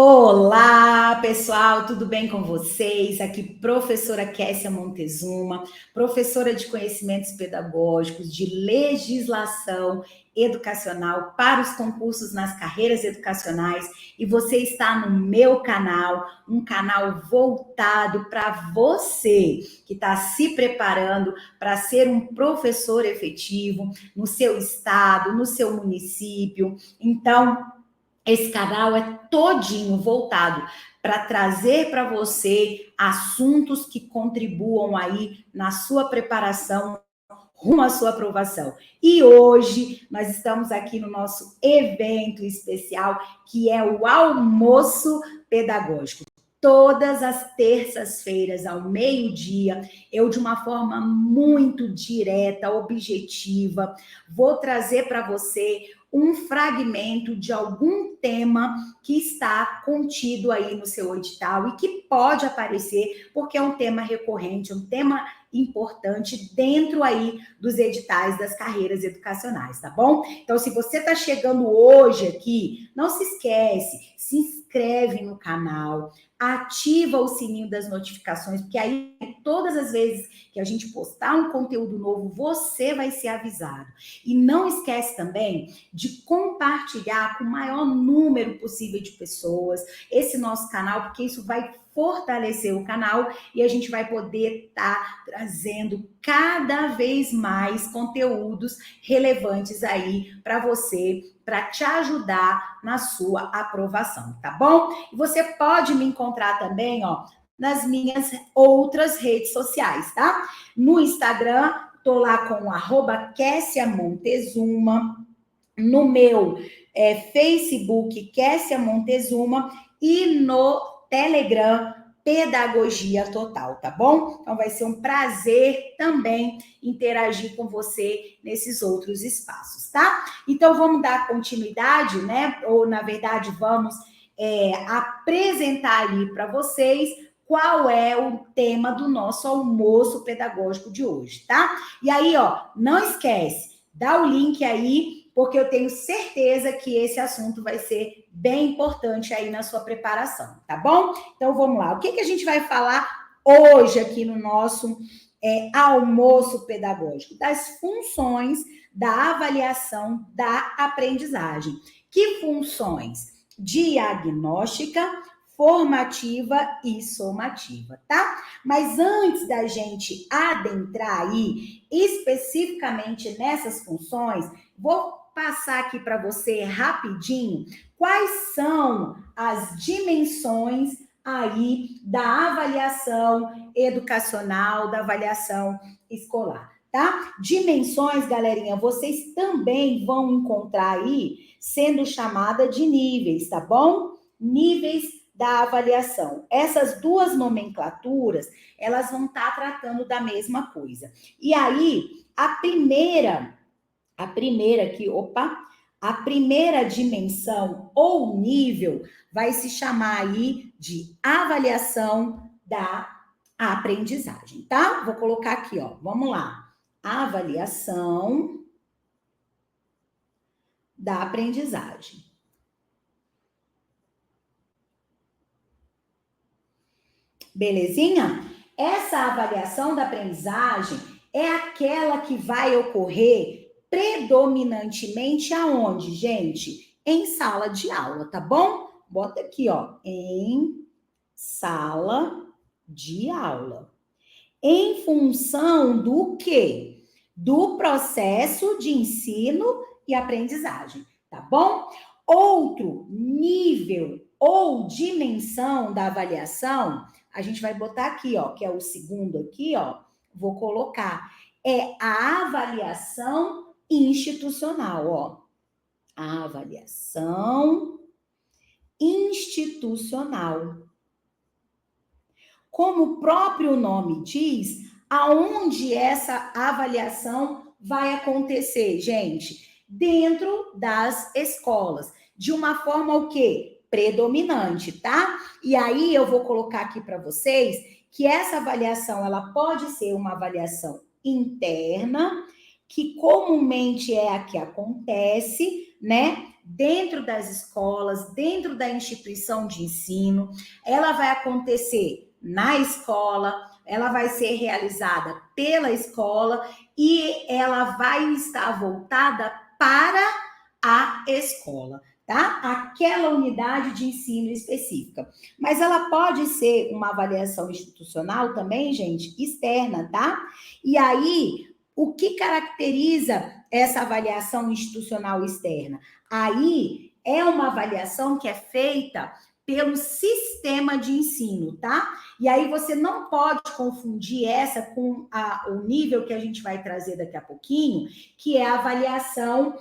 Olá, pessoal, tudo bem com vocês? Aqui, professora Kessia Montezuma, professora de conhecimentos pedagógicos, de legislação educacional para os concursos nas carreiras educacionais. E você está no meu canal, um canal voltado para você que está se preparando para ser um professor efetivo no seu estado, no seu município. Então, esse canal é todinho voltado para trazer para você assuntos que contribuam aí na sua preparação rumo à sua aprovação. E hoje nós estamos aqui no nosso evento especial, que é o almoço pedagógico. Todas as terças-feiras, ao meio-dia, eu, de uma forma muito direta, objetiva, vou trazer para você um fragmento de algum tema que está contido aí no seu edital e que pode aparecer porque é um tema recorrente, um tema importante dentro aí dos editais das carreiras educacionais, tá bom? Então, se você está chegando hoje aqui, não se esquece, se inscreve no canal, ativa o sininho das notificações, porque aí todas as vezes que a gente postar um conteúdo novo, você vai ser avisado. E não esquece também de compartilhar com o maior número possível de pessoas esse nosso canal, porque isso vai fortalecer o canal e a gente vai poder estar trazendo cada vez mais conteúdos relevantes aí para você, para te ajudar na sua aprovação, tá bom? E você pode me encontrar também, ó, nas minhas outras redes sociais, tá? No Instagram, tô lá com @Kessia Montezuma, no meu Facebook, Kessia Montezuma, e no Telegram, Pedagogia Total, tá bom? Então vai ser um prazer também interagir com você nesses outros espaços, tá? Então vamos dar continuidade, né? Ou, na verdade, vamos apresentar aí para vocês qual é o tema do nosso almoço pedagógico de hoje, tá? E aí, ó, não esquece, dá o link aí, porque eu tenho certeza que esse assunto vai ser bem importante aí na sua preparação, tá bom? Então, vamos lá. O que a gente vai falar hoje aqui no nosso almoço pedagógico? Das funções da avaliação da aprendizagem. Que funções? Diagnóstica, formativa e somativa, tá? Mas antes da gente adentrar aí especificamente nessas funções, vou passar aqui para você rapidinho quais são as dimensões aí da avaliação educacional, da avaliação escolar, tá? Dimensões, galerinha, vocês também vão encontrar aí sendo chamada de níveis, tá bom? Níveis da avaliação. Essas duas nomenclaturas, elas vão estar tratando da mesma coisa. E aí, a primeira dimensão ou nível vai se chamar aí de avaliação da aprendizagem, tá? Vou colocar aqui, ó. Vamos lá. Avaliação da aprendizagem. Belezinha? Essa avaliação da aprendizagem é aquela que vai ocorrer predominantemente aonde, gente? Em sala de aula, tá bom? Bota aqui, ó, em sala de aula. Em função do quê? Do processo de ensino e aprendizagem, tá bom? Outro nível ou dimensão da avaliação, a gente vai botar aqui, ó, que é o segundo aqui, ó, vou colocar, é a avaliação institucional, ó. A avaliação institucional. Como o próprio nome diz, aonde essa avaliação vai acontecer, gente? Dentro das escolas, de uma forma o quê? Predominante, tá? E aí eu vou colocar aqui para vocês que essa avaliação, ela pode ser uma avaliação interna que comumente é a que acontece, né? Dentro das escolas, dentro da instituição de ensino, ela vai acontecer na escola, ela vai ser realizada pela escola e ela vai estar voltada para a escola, tá? Aquela unidade de ensino específica. Mas ela pode ser uma avaliação institucional também, gente, externa, tá? E aí, o que caracteriza essa avaliação institucional externa? Aí é uma avaliação que é feita pelo sistema de ensino, tá? E aí você não pode confundir essa com o nível que a gente vai trazer daqui a pouquinho, que é a avaliação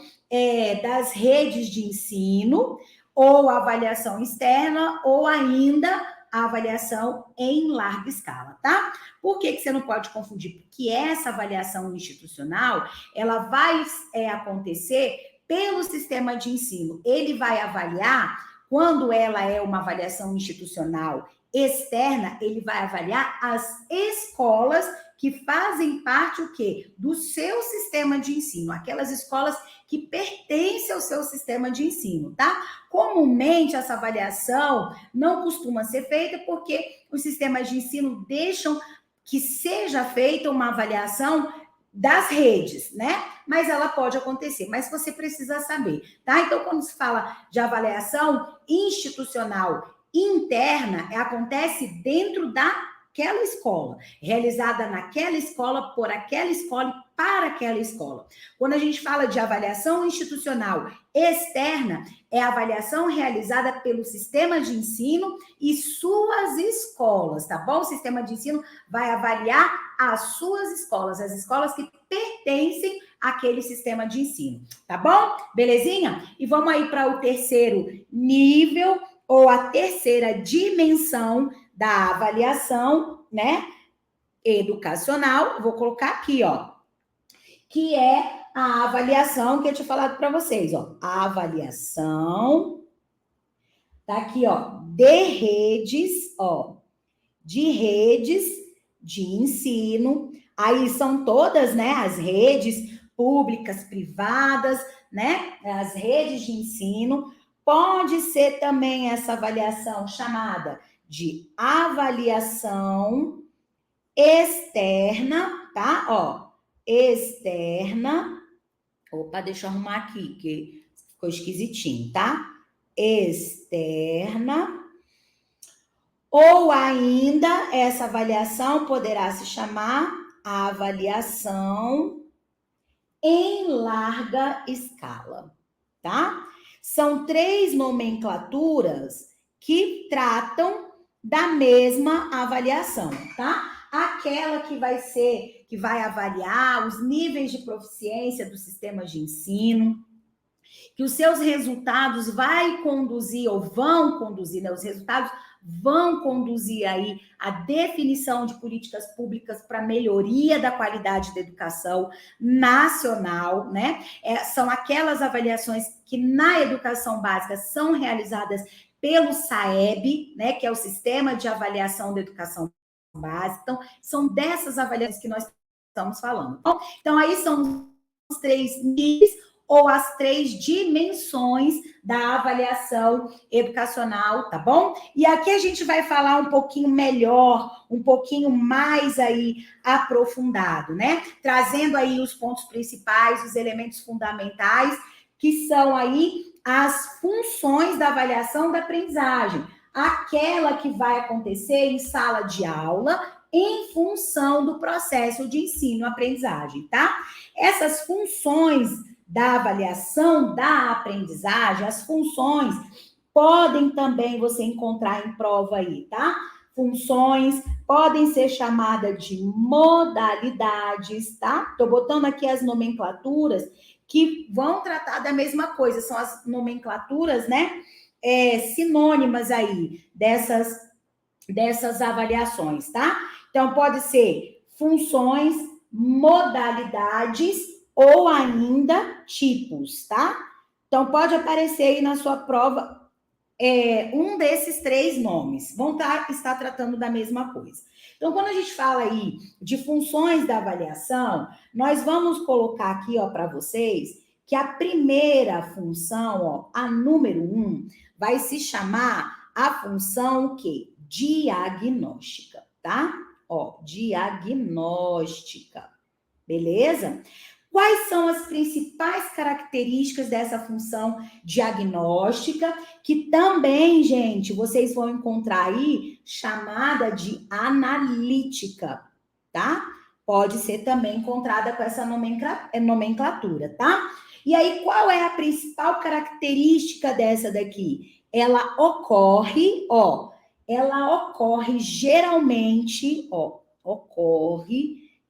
das redes de ensino, ou a avaliação externa, ou ainda a avaliação em larga escala, tá? Por que você não pode confundir? Porque essa avaliação institucional, ela vai acontecer pelo sistema de ensino. Ele vai avaliar, quando ela é uma avaliação institucional externa, ele vai avaliar as escolas que fazem parte o quê? Do seu sistema de ensino, aquelas escolas que pertencem ao seu sistema de ensino, tá? Comumente, essa avaliação não costuma ser feita porque os sistemas de ensino deixam que seja feita uma avaliação das redes, né? Mas ela pode acontecer, mas você precisa saber, tá? Então, quando se fala de avaliação institucional interna, acontece dentro daquela escola, realizada naquela escola, por aquela escola e para aquela escola. Quando a gente fala de avaliação institucional externa, é a avaliação realizada pelo sistema de ensino e suas escolas, tá bom? O sistema de ensino vai avaliar as suas escolas, as escolas que pertencem àquele sistema de ensino, tá bom? Belezinha? E vamos aí para o terceiro nível, ou a terceira dimensão da avaliação, né? Educacional. Vou colocar aqui, ó, que é a avaliação que eu tinha falado para vocês, ó. A avaliação, tá aqui, ó, de redes, ó, de redes de ensino. Aí são todas, né, as redes públicas, privadas, né, as redes de ensino. Pode ser também essa avaliação chamada de avaliação externa, tá? Ó, externa. Opa, deixa eu arrumar aqui, que ficou esquisitinho, tá? Externa. Ou ainda, essa avaliação poderá se chamar a avaliação em larga escala, tá? São 3 nomenclaturas que tratam da mesma avaliação, tá? Aquela que vai avaliar os níveis de proficiência dos sistemas de ensino, que os seus resultados vai conduzir ou vão conduzir, né? Os resultados vão conduzir aí a definição de políticas públicas para melhoria da qualidade da educação nacional, né? São aquelas avaliações que na educação básica são realizadas pelo SAEB, né? Que é o Sistema de Avaliação da Educação Básica. Então, são dessas avaliações que nós estamos falando. Então aí são os 3 níveis ou as 3 dimensões da avaliação educacional, tá bom? E aqui a gente vai falar um pouquinho melhor, um pouquinho mais aí aprofundado, né? Trazendo aí os pontos principais, os elementos fundamentais, que são aí as funções da avaliação da aprendizagem. Aquela que vai acontecer em sala de aula, em função do processo de ensino-aprendizagem, tá? Essas funções da avaliação da aprendizagem, as funções podem também você encontrar em prova aí, tá? Funções podem ser chamadas de modalidades, tá? Tô botando aqui as nomenclaturas que vão tratar da mesma coisa, são as nomenclaturas, né? Sinônimas aí dessas avaliações, tá? Então, pode ser funções, modalidades ou ainda tipos, tá? Então, pode aparecer aí na sua prova um desses 3 nomes. Vão estar tratando da mesma coisa. Então, quando a gente fala aí de funções da avaliação, nós vamos colocar aqui, ó, para vocês, que a primeira função, ó, a número 1, vai se chamar a função o quê? Diagnóstica, tá? Ó, diagnóstica. Beleza? Quais são as principais características dessa função diagnóstica, que também, gente, vocês vão encontrar aí chamada de analítica, tá? Pode ser também encontrada com essa nomenclatura, tá? E aí, qual é a principal característica dessa daqui? Ela ocorre geralmente,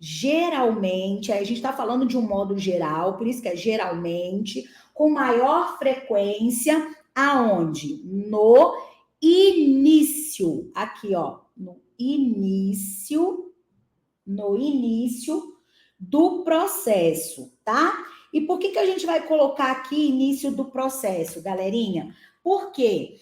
geralmente, aí a gente está falando de um modo geral, por isso que é geralmente, com maior frequência, aonde? No início, aqui, ó, no início do processo, tá? E por que a gente vai colocar aqui início do processo, galerinha? Por quê?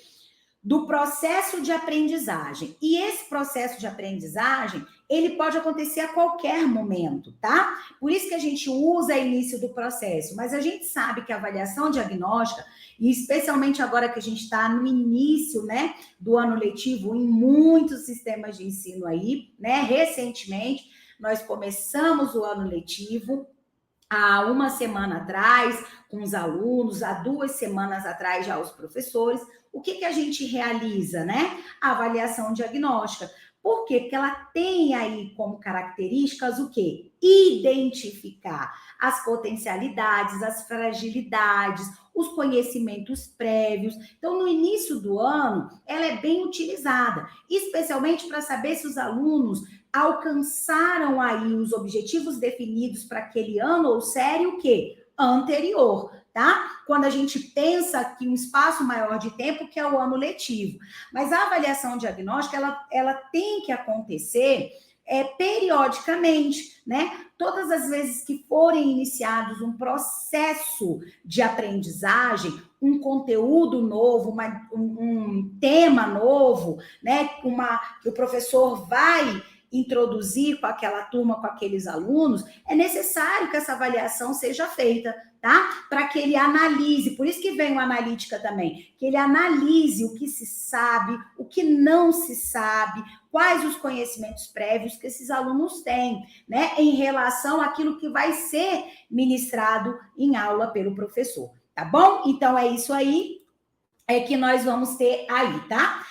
Do processo de aprendizagem. E esse processo de aprendizagem, ele pode acontecer a qualquer momento, tá? Por isso que a gente usa início do processo. Mas a gente sabe que a avaliação diagnóstica, e especialmente agora que a gente está no início, né, do ano letivo, em muitos sistemas de ensino aí, né? Recentemente, nós começamos o ano letivo há uma semana atrás, com os alunos, há 2 semanas atrás já os professores. O que a gente realiza, né? A avaliação diagnóstica. Por quê? Porque ela tem aí como características o quê? Identificar as potencialidades, as fragilidades, os conhecimentos prévios. Então, no início do ano, ela é bem utilizada, especialmente para saber se os alunos alcançaram aí os objetivos definidos para aquele ano ou série o quê? Anterior, tá? Quando a gente pensa que um espaço maior de tempo, que é o ano letivo. Mas a avaliação diagnóstica, ela tem que acontecer periodicamente, né? Todas as vezes que forem iniciados um processo de aprendizagem, um conteúdo novo, um tema novo, né? Que o professor vai introduzir com aquela turma, com aqueles alunos, é necessário que essa avaliação seja feita, tá? Para que ele analise, por isso que vem o analítica também, que ele analise o que se sabe, o que não se sabe, quais os conhecimentos prévios que esses alunos têm, né? Em relação àquilo que vai ser ministrado em aula pelo professor, tá bom? Então, é isso aí que nós vamos ter aí, tá?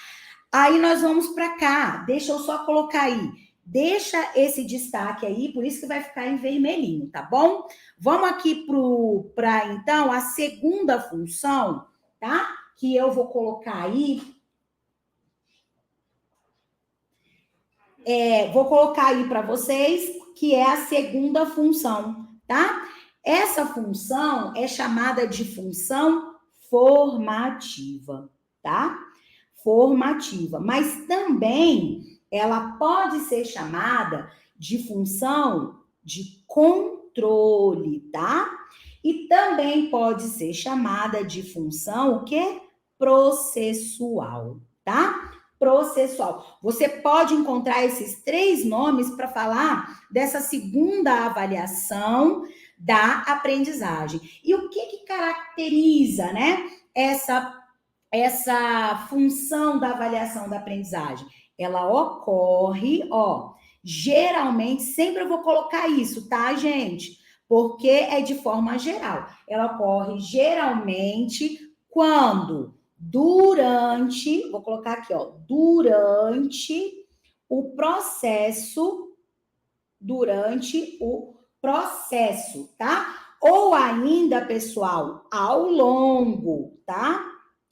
Aí nós vamos para cá, deixa eu só colocar aí. Deixa esse destaque aí, por isso que vai ficar em vermelhinho, tá bom? Vamos aqui para, então, a segunda função, tá? Que eu vou colocar aí. Vou colocar aí para vocês, que é a segunda função, tá? Essa função é chamada de função formativa, tá? Formativa, mas também ela pode ser chamada de função de controle, tá? E também pode ser chamada de função o quê? Processual, tá? Processual. Você pode encontrar esses 3 nomes para falar dessa segunda avaliação da aprendizagem. E o que caracteriza, né, essa função da avaliação da aprendizagem? Ela ocorre, geralmente, sempre eu vou colocar isso, tá, gente? Porque é de forma geral. Ela ocorre geralmente quando vou colocar aqui, durante o processo, tá? Ou ainda, pessoal, ao longo, tá?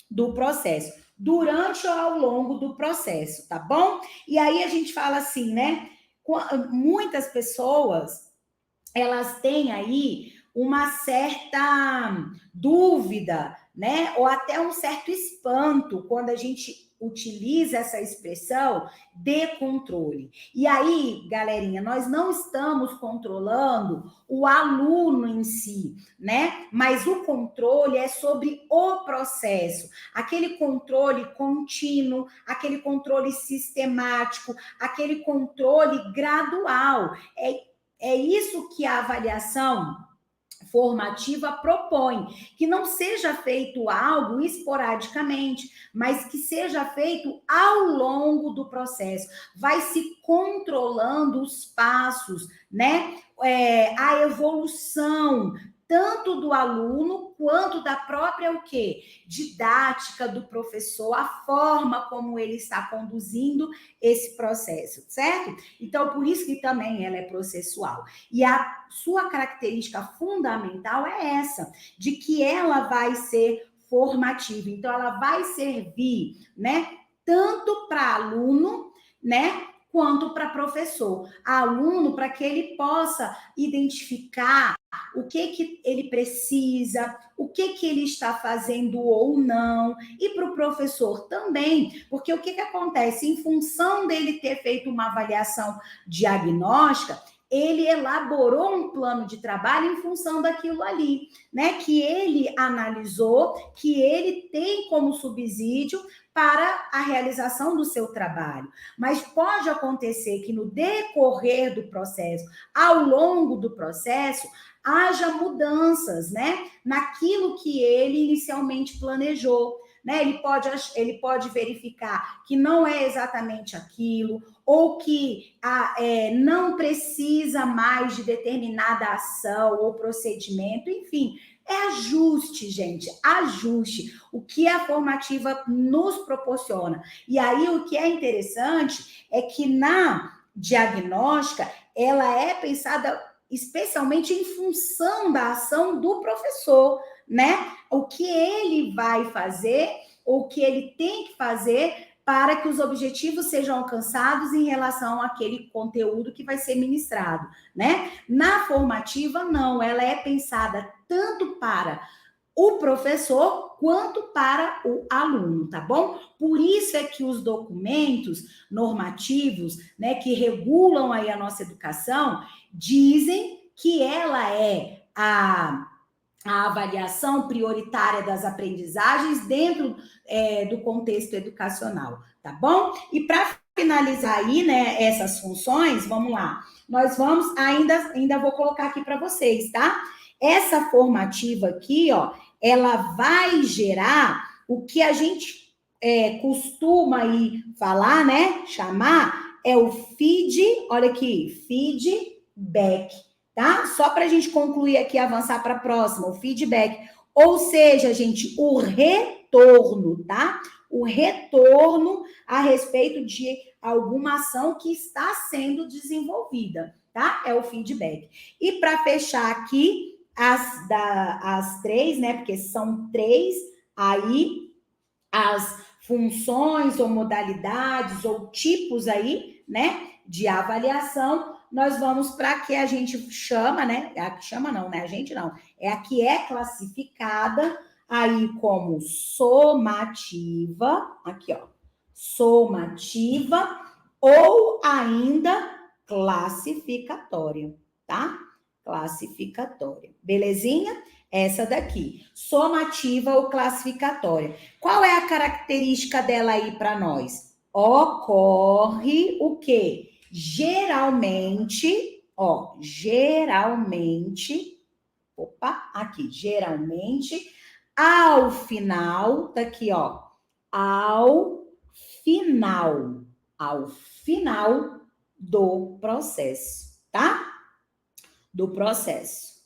Do processo. Durante ou ao longo do processo, tá bom? E aí a gente fala assim, né? Muitas pessoas, elas têm aí uma certa dúvida né? Ou até um certo espanto quando a gente utiliza essa expressão de controle. E aí, galerinha, nós não estamos controlando o aluno em si, né? Mas o controle é sobre o processo, aquele controle contínuo, aquele controle sistemático, aquele controle gradual. É isso que a avaliação formativa propõe, que não seja feito algo esporadicamente, mas que seja feito ao longo do processo. Vai se controlando os passos, né? A evolução tanto do aluno quanto da própria o quê? Didática do professor, a forma como ele está conduzindo esse processo, certo? Então, por isso que também ela é processual. E a sua característica fundamental é essa, de que ela vai ser formativa. Então, ela vai servir, né, tanto para aluno, né, quanto para professor. Aluno, para que ele possa identificar o que ele precisa, o que ele está fazendo ou não, e para o professor também, porque o que acontece? Em função dele ter feito uma avaliação diagnóstica, ele elaborou um plano de trabalho em função daquilo ali, né? Que ele analisou, que ele tem como subsídio para a realização do seu trabalho. Mas pode acontecer que no decorrer do processo, ao longo do processo, haja mudanças, né? Naquilo que ele inicialmente planejou. Né? Ele pode verificar que não é exatamente aquilo, ou que não precisa mais de determinada ação ou procedimento, enfim, é ajuste, gente, ajuste, o que a formativa nos proporciona. E aí o que é interessante é que na diagnóstica, ela é pensada especialmente em função da ação do professor, né? O que ele vai fazer, o que ele tem que fazer para que os objetivos sejam alcançados em relação àquele conteúdo que vai ser ministrado, né? Na formativa, não, ela é pensada tanto para o professor quanto para o aluno, tá bom? Por isso é que os documentos normativos, né, que regulam aí a nossa educação, dizem que ela é a avaliação prioritária das aprendizagens dentro do contexto educacional, tá bom? E para finalizar aí, né, essas funções, vamos lá. Nós vamos, ainda vou colocar aqui para vocês, tá? Essa formativa aqui, ó, ela vai gerar o que a gente costuma aí falar, né, chamar, é o olha aqui, feedback, tá? Só para a gente concluir aqui, avançar para a próxima, o feedback. Ou seja, gente, o retorno, tá? O retorno a respeito de alguma ação que está sendo desenvolvida, tá? É o feedback. E para fechar aqui, as três, né? Porque são três aí, as funções ou modalidades ou tipos aí, né? De avaliação, nós vamos para a que a gente chama, né? A que chama não, né? A gente não. É a que é classificada aí como somativa, aqui, ó. Somativa ou ainda classificatória, tá? Classificatória. Belezinha? Essa daqui. Somativa ou classificatória. Qual é a característica dela aí para nós? Ocorre o quê? Geralmente, geralmente, ao final, tá aqui, ó, ao final do processo, tá? Do processo.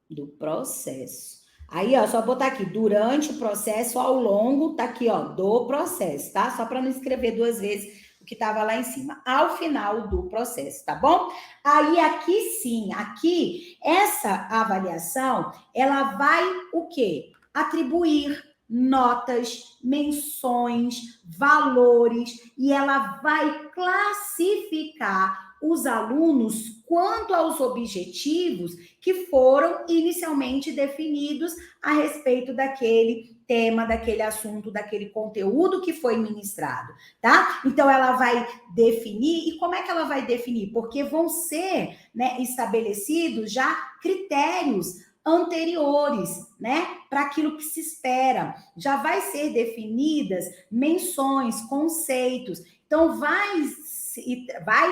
Do processo. Aí, ó, só botar aqui, durante o processo, ao longo, tá aqui, ó, do processo, tá? Só para não escrever duas vezes o que estava lá em cima. Ao final do processo, tá bom? Aí, aqui sim, aqui, essa avaliação, ela vai o quê? Atribuir notas, menções, valores, e ela vai classificar os alunos quanto aos objetivos que foram inicialmente definidos a respeito daquele tema, daquele assunto, daquele conteúdo que foi ministrado, tá? Então, ela vai definir, e como é que ela vai definir? Porque vão ser, né, estabelecidos já critérios anteriores, né, para aquilo que se espera. Já vai ser definidas menções, conceitos. Então, vai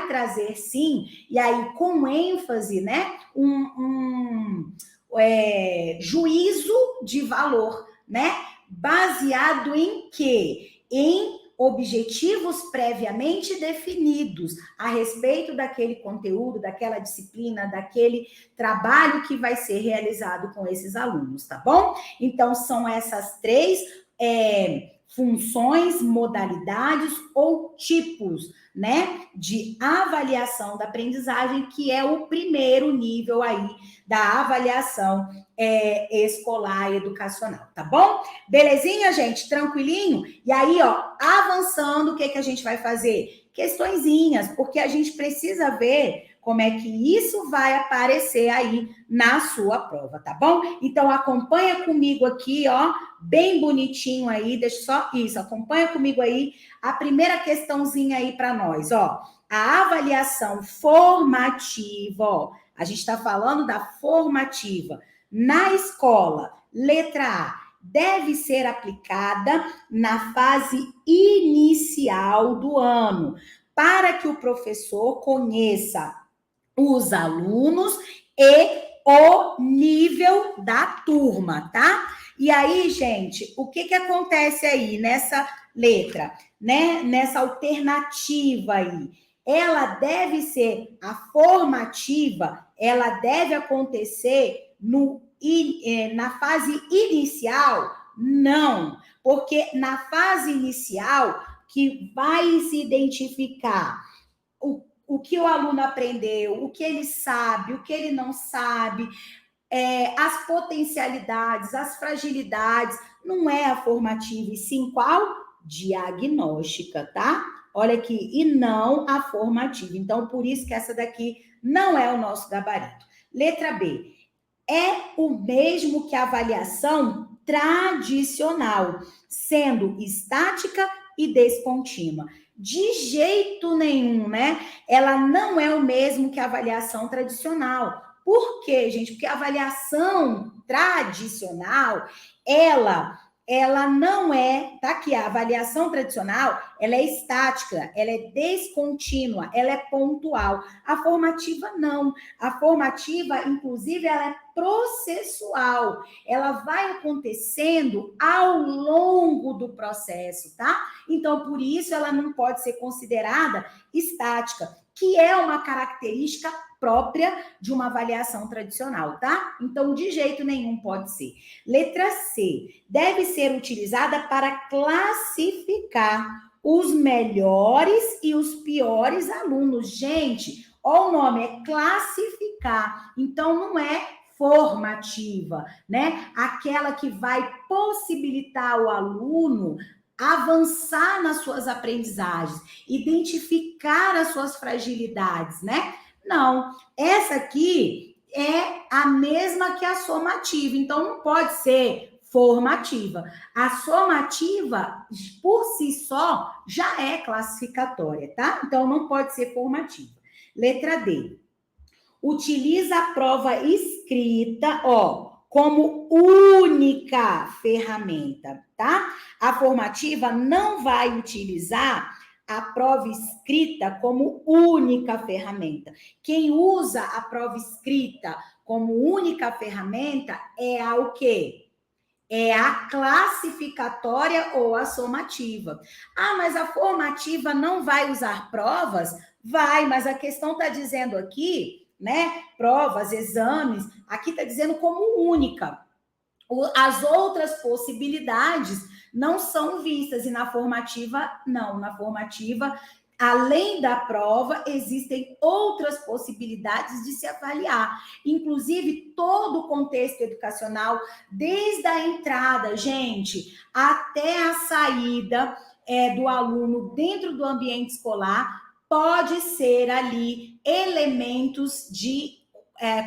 trazer, sim, e aí com ênfase, né, juízo de valor, né, baseado em quê? Em objetivos previamente definidos a respeito daquele conteúdo, daquela disciplina, daquele trabalho que vai ser realizado com esses alunos, tá bom? Então, são essas três funções, modalidades ou tipos, né, de avaliação da aprendizagem, que é o primeiro nível aí da avaliação escolar e educacional, tá bom? Belezinha, gente? Tranquilinho? E aí, ó, avançando, o que a gente vai fazer? Questõezinhas, porque a gente precisa ver como é que isso vai aparecer aí na sua prova, tá bom? Então, acompanha comigo aqui, ó, bem bonitinho aí, deixa só isso, acompanha comigo aí a primeira questãozinha aí para nós, ó. A avaliação formativa, ó, a gente está falando da formativa na escola, letra A, deve ser aplicada na fase inicial do ano, para que o professor conheça os alunos e o nível da turma, tá? E aí, gente, o que acontece aí nessa letra, né? Nessa alternativa aí? Ela deve ser a formativa, ela deve acontecer na fase inicial? Não, porque na fase inicial que vai se identificar o que o aluno aprendeu, o que ele sabe, o que ele não sabe, as potencialidades, as fragilidades, não é a formativa, e sim qual? Diagnóstica, tá? Olha aqui, e não a formativa. Então, por isso que essa daqui não é o nosso gabarito. Letra B. É o mesmo que a avaliação tradicional, sendo estática e descontínua. De jeito nenhum, né? Ela não é o mesmo que a avaliação tradicional. Por quê, gente? Porque a avaliação tradicional, ela não é, tá aqui, a avaliação tradicional, ela é estática, ela é descontínua, ela é pontual. A formativa não. A formativa, inclusive, ela é processual. Ela vai acontecendo ao longo do processo, tá? Então, por isso, ela não pode ser considerada estática, que é uma característica própria de uma avaliação tradicional, tá? Então, de jeito nenhum pode ser. Letra C. Deve ser utilizada para classificar os melhores e os piores alunos. Gente, ó, o nome é classificar. Então, não é formativa, né? Aquela que vai possibilitar o aluno avançar nas suas aprendizagens, identificar as suas fragilidades, né? Não, essa aqui é a mesma que a somativa, então não pode ser formativa. A somativa, por si só, já é classificatória, tá? Então não pode ser formativa. Letra D. Utiliza a prova escrita, ó, como única ferramenta, tá? A formativa não vai utilizar a prova escrita como única ferramenta. Quem usa a prova escrita como única ferramenta é a o quê? É a classificatória ou a somativa. Ah, mas a formativa não vai usar provas? Vai, mas a questão está dizendo aqui, né? Provas, exames, aqui está dizendo como única. As outras possibilidades não são vistas, e na formativa, não. Na formativa, além da prova, existem outras possibilidades de se avaliar. Inclusive, todo o contexto educacional, desde a entrada, gente, até a saída do aluno dentro do ambiente escolar, pode ser ali elementos de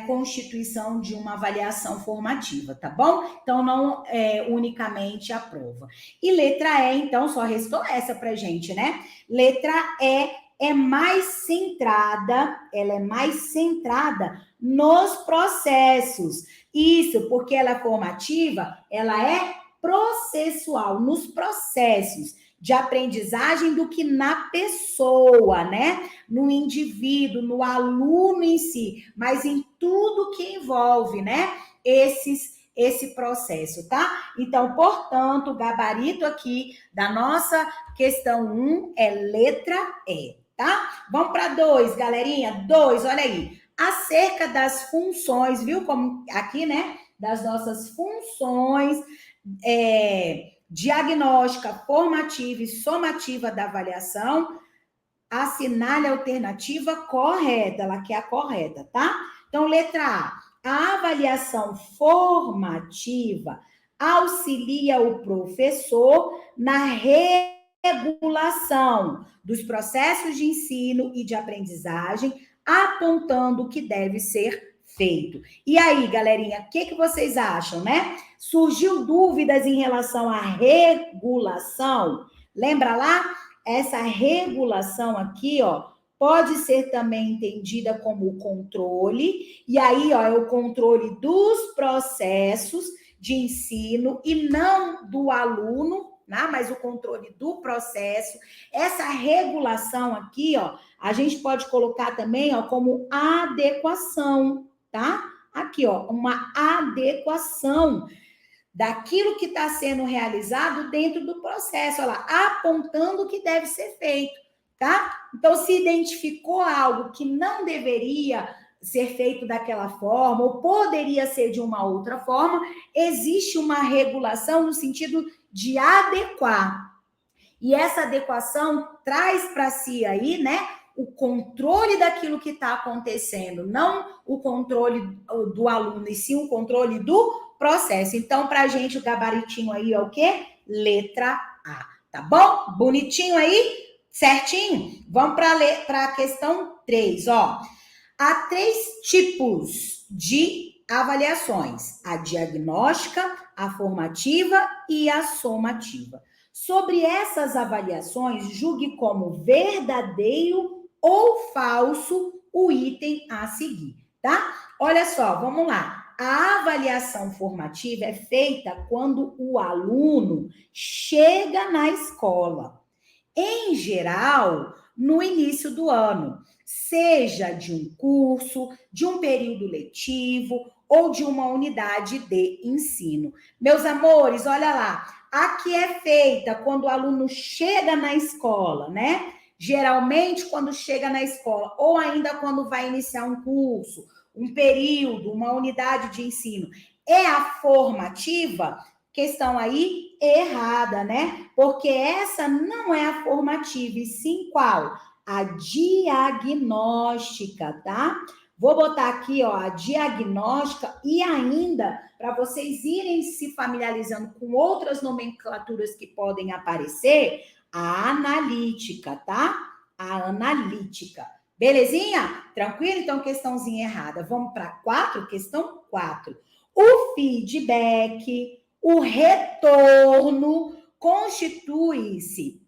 constituição de uma avaliação formativa, tá bom? Então, não unicamente a prova. E letra E, então, só restou essa pra gente, né? Letra E é mais centrada, ela é mais centrada nos processos. Isso, porque ela é formativa, ela é processual, nos processos de aprendizagem do que na pessoa, né? No indivíduo, no aluno em si, mas em tudo que envolve, né? Esse processo, tá? Então, portanto, o gabarito aqui da nossa questão 1 é letra E, tá? Vamos para 2, galerinha. 2, olha aí. Acerca das funções, viu? Como aqui, né? Das nossas funções diagnóstica, formativa e somativa da avaliação, assinale a alternativa correta, ela quer a correta, tá? Então, letra A avaliação formativa auxilia o professor na regulação dos processos de ensino e de aprendizagem, apontando o que deve ser feito. E aí, galerinha, o que vocês acham, né? Surgiu dúvidas em relação à regulação? Lembra lá? Essa regulação aqui, ó, pode ser também entendida como controle, e aí, ó, é o controle dos processos de ensino e não do aluno, né? Mas o controle do processo. Essa regulação aqui, ó, a gente pode colocar também, ó, como adequação, tá? Aqui, ó, uma adequação daquilo que está sendo realizado dentro do processo, olha lá, apontando o que deve ser feito, tá? Então, se identificou algo que não deveria ser feito daquela forma, ou poderia ser de uma outra forma, existe uma regulação no sentido de adequar. E essa adequação traz para si aí, né, o controle daquilo que está acontecendo, não o controle do aluno, e sim o controle do processo. Então, para a gente, o gabaritinho aí é o quê? Letra A, tá bom? Bonitinho aí? Certinho? Vamos para a questão 3, ó. Há 3 tipos de avaliações: a diagnóstica, a formativa e a somativa. Sobre essas avaliações, julgue como verdadeiro ou falso o item a seguir, tá? Olha só, vamos lá. A avaliação formativa é feita quando o aluno chega na escola. Em geral, no início do ano, seja de um curso, de um período letivo ou de uma unidade de ensino. Meus amores, olha lá, aqui é feita quando o aluno chega na escola, né? Geralmente, quando chega na escola, ou ainda quando vai iniciar um curso, um período, uma unidade de ensino, é a formativa. Questão aí errada, né? Porque essa não é a formativa, e sim qual? A diagnóstica, tá? Vou botar aqui, ó, a diagnóstica e ainda para vocês irem se familiarizando com outras nomenclaturas que podem aparecer, a analítica, tá? A analítica. Belezinha? Tranquilo? Então, questãozinha errada. Vamos para 4, questão 4. O feedback, o retorno, constitui-se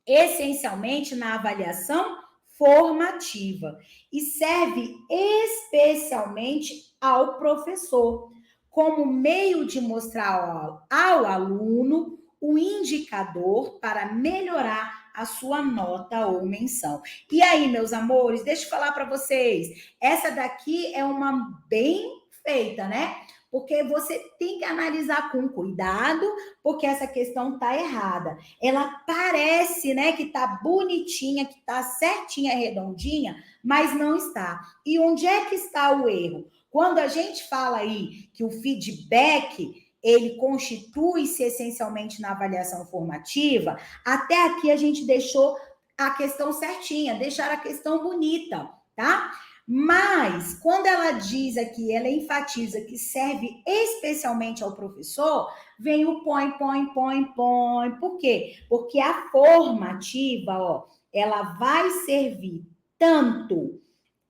essencialmente na avaliação formativa e serve especialmente ao professor, como meio de mostrar ao aluno o indicador para melhorar a sua nota ou menção. E aí, meus amores, deixa eu falar para vocês, essa daqui é uma bem feita, né? Porque você tem que analisar com cuidado, porque essa questão tá errada. Ela parece, né, que tá bonitinha, que tá certinha, redondinha, mas não está. E onde é que está o erro? Quando a gente fala aí que o feedback ele constitui-se essencialmente na avaliação formativa, até aqui a gente deixou a questão certinha, deixar a questão bonita, tá? Mas, quando ela diz aqui, ela enfatiza que serve especialmente ao professor, vem o põe. Por quê? Porque a formativa, ó, ela vai servir tanto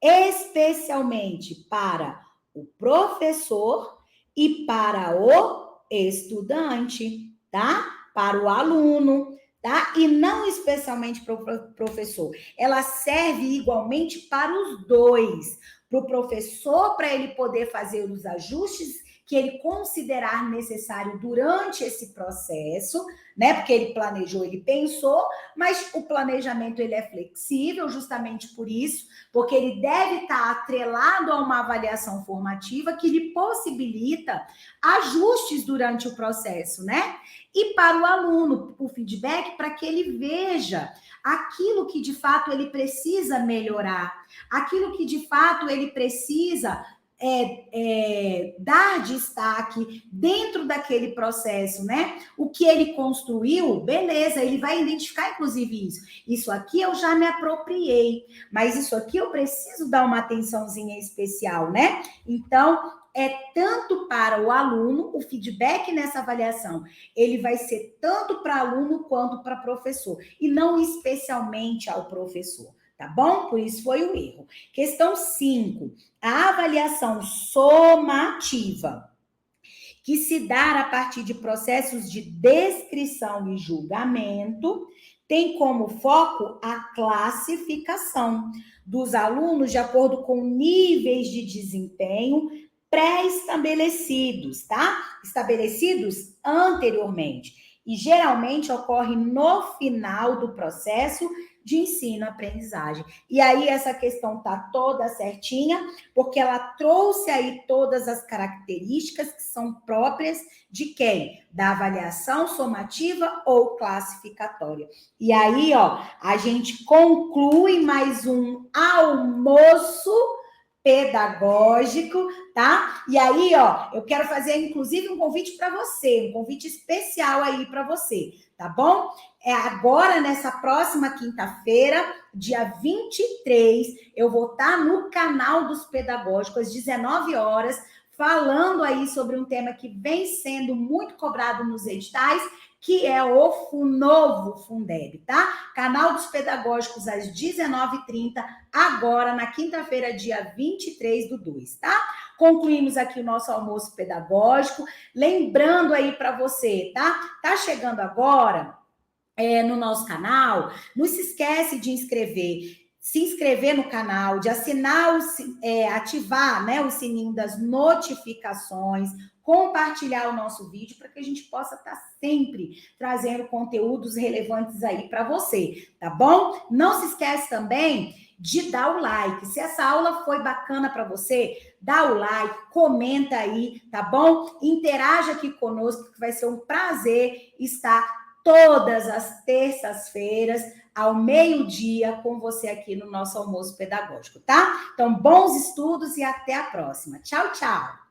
especialmente para o professor e para o estudante, tá? Para o aluno, tá? E não especialmente para o professor. Ela serve igualmente para os dois. Para o professor, para ele poder fazer os ajustes que ele considerar necessário durante esse processo, né? Porque ele planejou, ele pensou, mas o planejamento ele é flexível, justamente por isso, porque ele deve estar atrelado a uma avaliação formativa que lhe possibilita ajustes durante o processo, né? E para o aluno, o feedback para que ele veja aquilo que de fato ele precisa melhorar, aquilo que de fato ele precisa dar destaque dentro daquele processo, né? O que ele construiu, beleza, ele vai identificar, inclusive, isso. Isso aqui eu já me apropriei, mas isso aqui eu preciso dar uma atençãozinha especial, né? Então, é tanto para o aluno, o feedback nessa avaliação, ele vai ser tanto para aluno quanto para professor, e não especialmente ao professor. Tá bom? Por isso foi o erro. Questão 5. A avaliação somativa, que se dá a partir de processos de descrição e julgamento, tem como foco a classificação dos alunos de acordo com níveis de desempenho pré-estabelecidos, tá? Estabelecidos anteriormente. E geralmente ocorre no final do processo de ensino-aprendizagem. E aí essa questão tá toda certinha, porque ela trouxe aí todas as características que são próprias de quem? Da avaliação somativa ou classificatória. E aí, ó, a gente conclui mais um almoço pedagógico, tá? E aí, ó, eu quero fazer inclusive um convite para você, um convite especial aí para você, tá bom? É agora, nessa próxima quinta-feira, dia 23, eu vou estar no canal dos Pedagógicos, às 19 horas, falando aí sobre um tema que vem sendo muito cobrado nos editais, que é o novo Fundeb, tá? Canal dos Pedagógicos, às 19h30, agora, na quinta-feira, dia 23/2, tá? Concluímos aqui o nosso almoço pedagógico. Lembrando aí para você, tá? Tá chegando agora no nosso canal, não se esquece de se inscrever no canal, de assinar, ativar, né, o sininho das notificações, compartilhar o nosso vídeo para que a gente possa estar sempre trazendo conteúdos relevantes aí para você, tá bom? Não se esquece também de dar o like. Se essa aula foi bacana para você, dá o like, comenta aí, tá bom? Interaja aqui conosco, que vai ser um prazer estar todas as terças-feiras, ao meio-dia, com você aqui no nosso almoço pedagógico, tá? Então, bons estudos e até a próxima. Tchau, tchau!